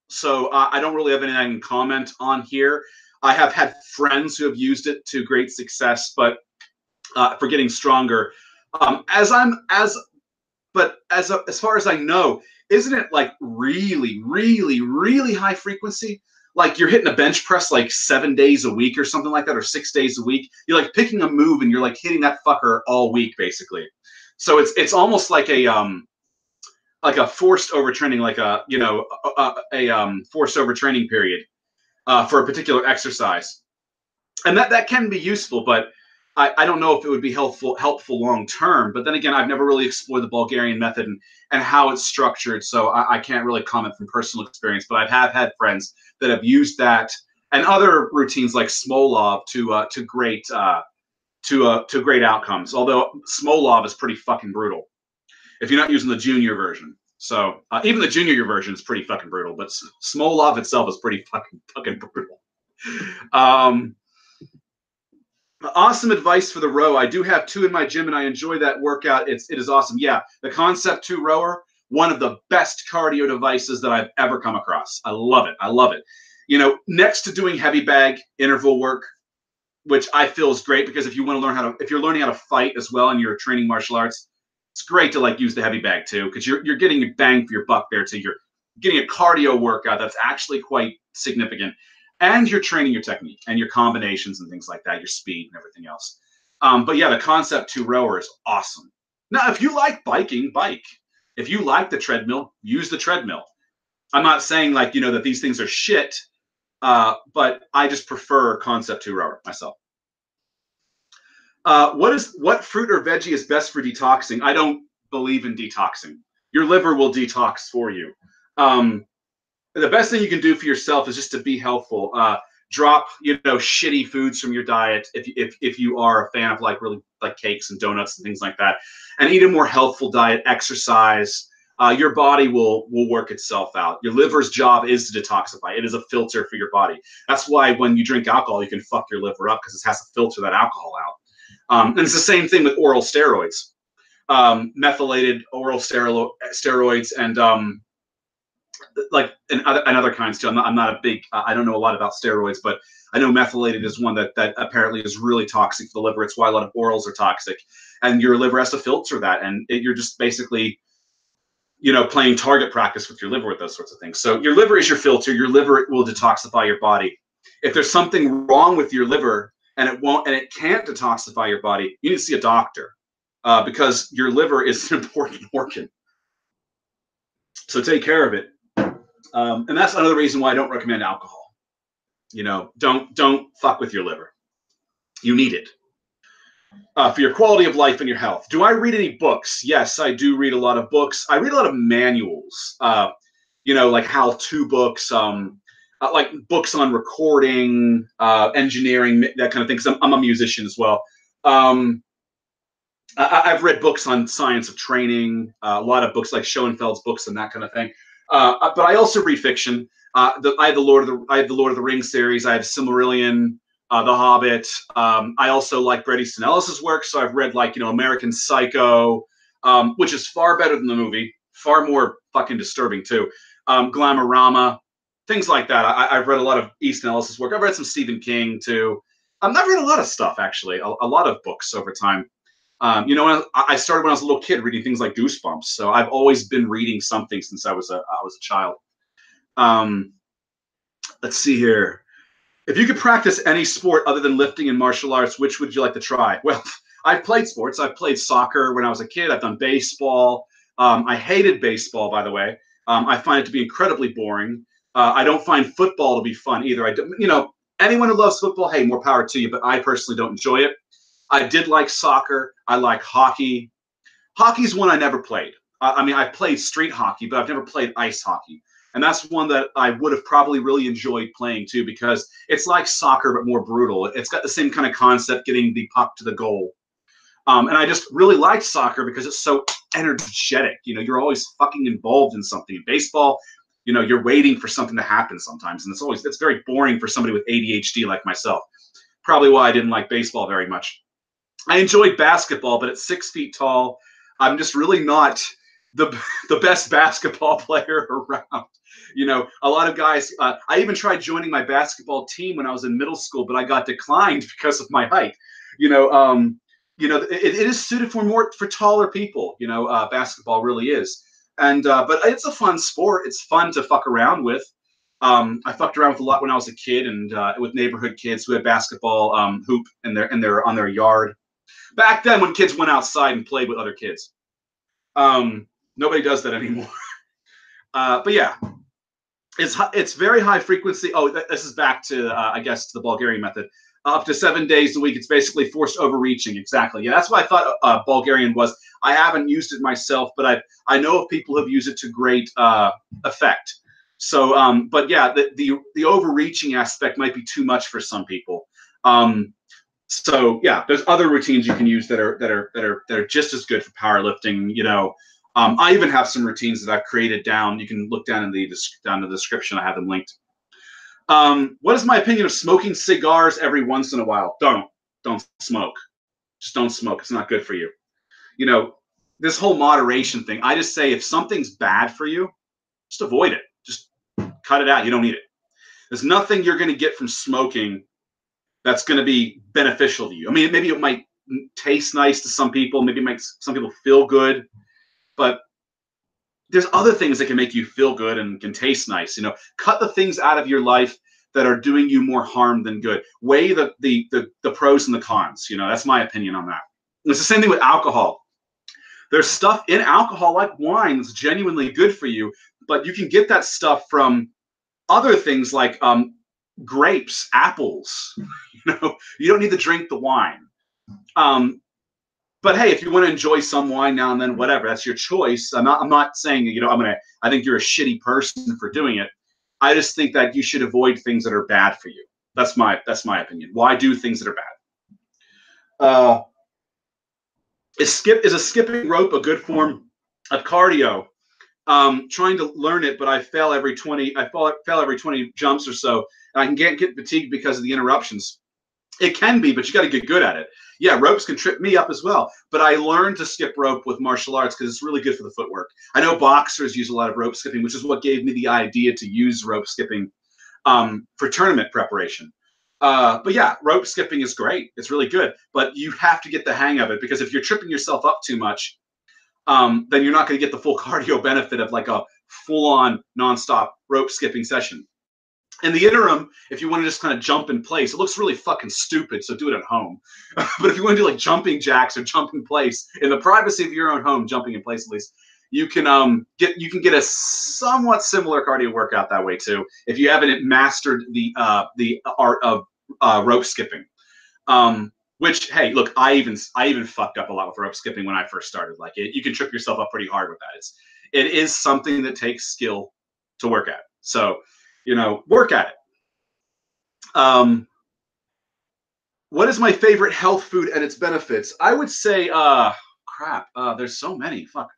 So I don't really have anything I can comment on here. I have had friends who have used it to great success, but for getting stronger. As far as I know, isn't it like really, really, really high frequency? Like you're hitting a bench press like 7 days a week or something like that, or 6 days a week. You're like picking a move and you're like hitting that fucker all week, basically. So it's almost like a forced overtraining, like a forced overtraining period for a particular exercise, and that can be useful, but I don't know if it would be helpful long term. But then again, I've never really explored the Bulgarian method and how it's structured, so I can't really comment from personal experience. But I have had friends that have used that and other routines like Smolov to great outcomes. Although Smolov is pretty fucking brutal if you're not using the junior version. So even the junior version is pretty fucking brutal, but Smolov itself is pretty fucking brutal. Awesome advice for the row. I do have 2 in my gym and I enjoy that workout. It is awesome. Yeah, the Concept 2 rower, one of the best cardio devices that I've ever come across. I love it. I love it. Next to doing heavy bag interval work, which I feel is great, because if you're learning how to fight as well and you're training martial arts, it's great to like use the heavy bag too, because you're getting a bang for your buck there too. You're getting a cardio workout that's actually quite significant, and you're training your technique and your combinations and things like that, your speed and everything else. But yeah, the Concept 2 rower is awesome. Now, if you like biking, bike. If you like the treadmill, use the treadmill. I'm not saying like that these things are shit, but I just prefer Concept 2 rower myself. What fruit or veggie is best for detoxing? I don't believe in detoxing. Your liver will detox for you. The best thing you can do for yourself is just to be healthful. Drop shitty foods from your diet if you are a fan of like really like cakes and donuts and things like that, and eat a more healthful diet. Exercise. Your body will work itself out. Your liver's job is to detoxify. It is a filter for your body. That's why when you drink alcohol, you can fuck your liver up, because it has to filter that alcohol out. And it's the same thing with oral steroids, methylated oral steroids, and other kinds too. I'm not a big. I don't know a lot about steroids, but I know methylated is one that apparently is really toxic for the liver. It's why a lot of orals are toxic, and your liver has to filter that, and you're just basically, playing target practice with your liver with those sorts of things. So your liver is your filter. Your liver will detoxify your body. If there's something wrong with your liver and it can't detoxify your body, you need to see a doctor, because your liver is an important organ. So take care of it. And that's another reason why I don't recommend alcohol. Don't fuck with your liver. You need it for your quality of life and your health. Do I read any books? Yes, I do read a lot of books. I read a lot of manuals, like how-to books. like books on recording, engineering, that kind of thing. Because I'm a musician as well. I've read books on science of training, a lot of books like Schoenfeld's books and that kind of thing. But I also read fiction. I have the Lord of the Rings series. I have Silmarillion, The Hobbit. I also like Bret Easton Ellis's work, so I've read like American Psycho, which is far better than the movie, far more fucking disturbing too. Glamorama, things like that. I've read a lot of Easton Ellis's work. I've read some Stephen King too. I've read a lot of stuff actually, a lot of books over time. When I started when I was a little kid reading things like Goosebumps, so I've always been reading something since I was a child. Let's see here. If you could practice any sport other than lifting and martial arts, which would you like to try? Well, I've played sports. I've played soccer when I was a kid. I've done baseball. I hated baseball, by the way. I find it to be incredibly boring. I don't find football to be fun either. Anyone who loves football, hey, more power to you. But I personally don't enjoy it. I did like soccer. I like hockey. Hockey's one I never played. I played street hockey, but I've never played ice hockey. And that's one that I would have probably really enjoyed playing too, because it's like soccer, but more brutal. It's got the same kind of concept, getting the puck to the goal. And I just really liked soccer because it's so energetic. You're always fucking involved in something. In baseball, you're waiting for something to happen sometimes. And it's very boring for somebody with ADHD like myself. Probably why I didn't like baseball very much. I enjoyed basketball, but at 6 feet tall, I'm just really not the best basketball player around. A lot of guys, I even tried joining my basketball team when I was in middle school, but I got declined because of my height. It is suited for taller people. Basketball really is. But it's a fun sport. It's fun to fuck around with. I fucked around with a lot when I was a kid, and with neighborhood kids who had basketball hoop on their yard. Back then, when kids went outside and played with other kids. Nobody does that anymore. But yeah, it's very high frequency. Oh, this is back to I guess to the Bulgarian method. Up to 7 days a week. It's basically forced overreaching. Exactly. Yeah, that's what I thought Bulgarian was. I haven't used it myself, but I know of people who have used it to great effect. So, but yeah, the overreaching aspect might be too much for some people. So yeah, there's other routines you can use that are just as good for powerlifting. I even have some routines that I've created down. You can look down in the description. I have them linked. What is my opinion of smoking cigars every once in a while? Don't smoke. Just don't smoke. It's not good for you. This whole moderation thing. I just say if something's bad for you, just avoid it. Just cut it out. You don't need it. There's nothing you're going to get from smoking that's going to be beneficial to you. I mean, maybe it might taste nice to some people. Maybe it makes some people feel good. But there's other things that can make you feel good and can taste nice. Cut the things out of your life that are doing you more harm than good. Weigh the pros and the cons. That's my opinion on that. It's the same thing with alcohol. There's stuff in alcohol like wine that's genuinely good for you, but you can get that stuff from other things like grapes, apples. You don't need to drink the wine. But hey, if you want to enjoy some wine now and then, whatever, that's your choice. I'm not saying I think you're a shitty person for doing it. I just think that you should avoid things that are bad for you. That's my opinion. Why do things that are bad? Is a skipping rope a good form of cardio? Trying to learn it, but I fell every 20 jumps or so, and I can get fatigued because of the interruptions. It can be, but you got to get good at it. Yeah, ropes can trip me up as well, but I learned to skip rope with martial arts because it's really good for the footwork. I know boxers use a lot of rope skipping, which is what gave me the idea to use rope skipping for tournament preparation. But yeah, rope skipping is great. It's really good, but you have to get the hang of it, because if you're tripping yourself up too much, then you're not going to get the full cardio benefit of like a full-on nonstop rope skipping session. In the interim, if you want to just kind of jump in place, it looks really fucking stupid, so do it at home. But if you want to do like jumping jacks or jump in place in the privacy of your own home, jumping in place at least, you can get a somewhat similar cardio workout that way too, if you haven't mastered the art of rope skipping. Which, hey, look, I even fucked up a lot with rope skipping when I first started. Like, you can trip yourself up pretty hard with that. It is something that takes skill to work at. So work at it. What is my favorite health food and its benefits? I would say, crap. There's so many. Fuck.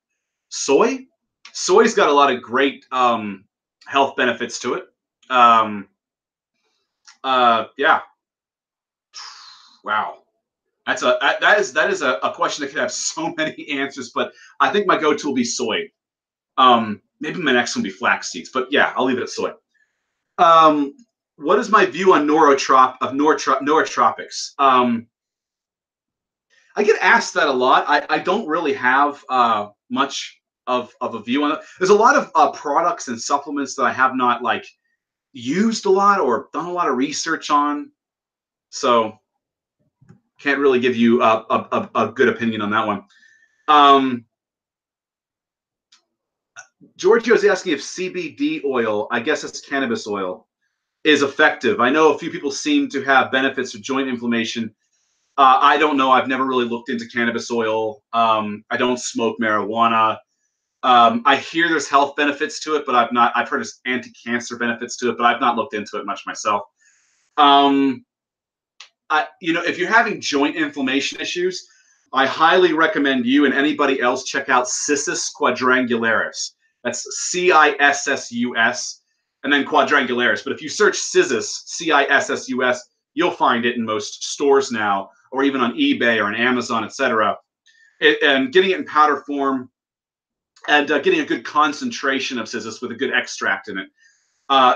Soy. Soy's got a lot of great health benefits to it. Yeah. Wow. That is a question that could have so many answers, but I think my go-to will be soy. Maybe my next one will be flax seeds, but yeah, I'll leave it at soy. What is my view on neurotropics? I get asked that a lot. I don't really have much of a view on it. There's a lot of products and supplements that I have not like used a lot or done a lot of research on, so can't really give you a good opinion on that one. Giorgio's asking if CBD oil, I guess it's cannabis oil, is effective. I know a few people seem to have benefits for joint inflammation. I don't know. I've never really looked into cannabis oil. I don't smoke marijuana. I hear there's health benefits to it, but I've heard there's anti-cancer benefits to it, but I've not looked into it much myself. If you're having joint inflammation issues, I highly recommend you and anybody else check out Cissus quadrangularis. That's CISSUS and then quadrangularis. But if you search Cissus, CISSUS, you'll find it in most stores now, or even on eBay or on Amazon, etc. And getting it in powder form and getting a good concentration of Cissus with a good extract in it.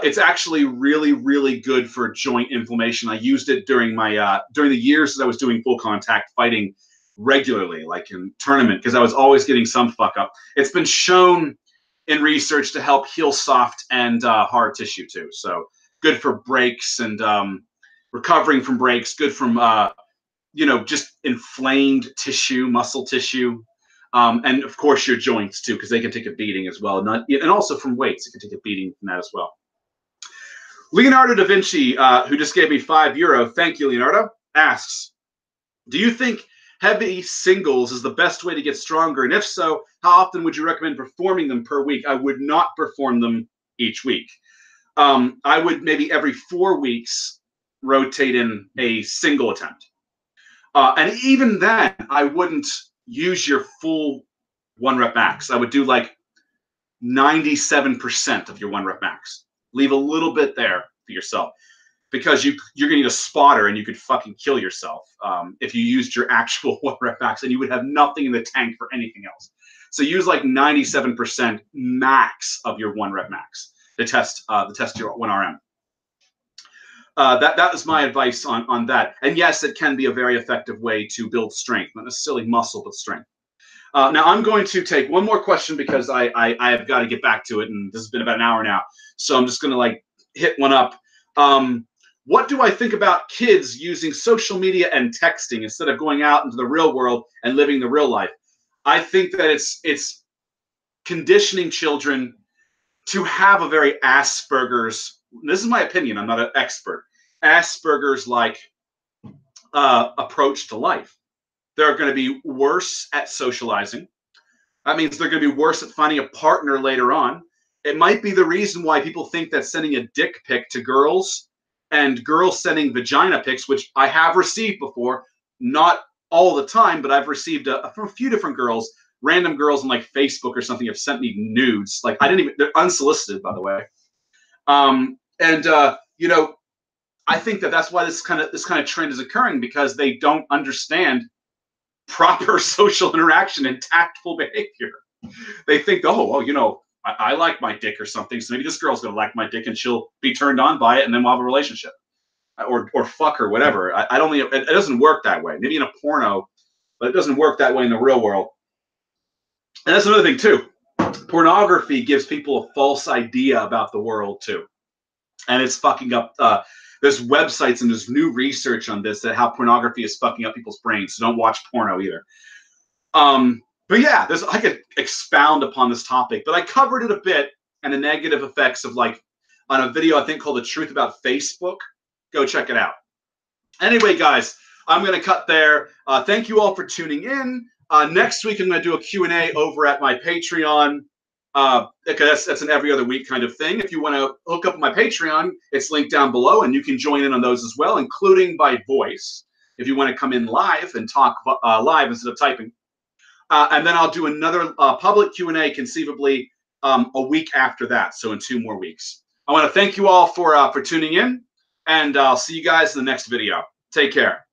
It's actually really, really good for joint inflammation. I used it during the years that I was doing full contact fighting regularly, like in tournament, because I was always getting some fuck up. It's been shown in research to help heal soft and hard tissue too. So good for breaks and recovering from breaks. Good from just inflamed tissue, muscle tissue. And of course your joints too, because they can take a beating as well. And also from weights, it can take a beating from that as well. Leonardo da Vinci, who just gave me €5, thank you, Leonardo, asks, do you think heavy singles is the best way to get stronger? And if so, how often would you recommend performing them per week? I would not perform them each week. I would maybe every 4 weeks rotate in a single attempt. And even then, I wouldn't use your full 1 rep max. I would do like 97% of your 1 rep max. Leave a little bit there for yourself, because you're gonna need a spotter and you could fucking kill yourself if you used your actual 1 rep max, and you would have nothing in the tank for anything else. So use like 97% max of your 1 rep max to test your 1RM. That is my advice on that. And yes, it can be a very effective way to build strength, not necessarily muscle, but strength. Now I'm going to take one more question because I have got to get back to it, and this has been about an hour now. So I'm just going to like hit one up. What do I think about kids using social media and texting instead of going out into the real world and living the real life? I think that it's conditioning children to have a very Asperger's. This is my opinion. I'm not an expert. Asperger's like approach to life. They're going to be worse at socializing. That means they're going to be worse at finding a partner later on. It might be the reason why people think that sending a dick pic to girls and girls sending vagina pics, which I have received before, not all the time, but I've received from a few different girls, random girls on like Facebook or something have sent me nudes. Like they're unsolicited, by the way. I think that's why this kind of trend is occurring, because they don't understand proper social interaction and tactful behavior. They think, I like my dick or something, so maybe this girl's gonna like my dick and she'll be turned on by it, and then we'll have a relationship, or fuck her, whatever. I don't think it doesn't work that way. Maybe in a porno, but it doesn't work that way in the real world. And that's another thing too. Pornography gives people a false idea about the world too, and it's fucking up. There's websites and there's new research on this, that how pornography is fucking up people's brains. So don't watch porno either. But yeah, I could expound upon this topic, but I covered it a bit, and the negative effects of like on a video I think called "The Truth About Facebook." Go check it out. Anyway, guys, I'm going to cut there. Thank you all for tuning in. Next week I'm going to do a Q&A over at my Patreon. Because that's an every other week kind of thing. If you want to hook up with my Patreon, it's linked down below, and you can join in on those as well, including by voice. If you want to come in live and talk live instead of typing. And then I'll do another public Q&A conceivably a week after that, so in 2 more weeks. I want to thank you all for tuning in, and I'll see you guys in the next video. Take care.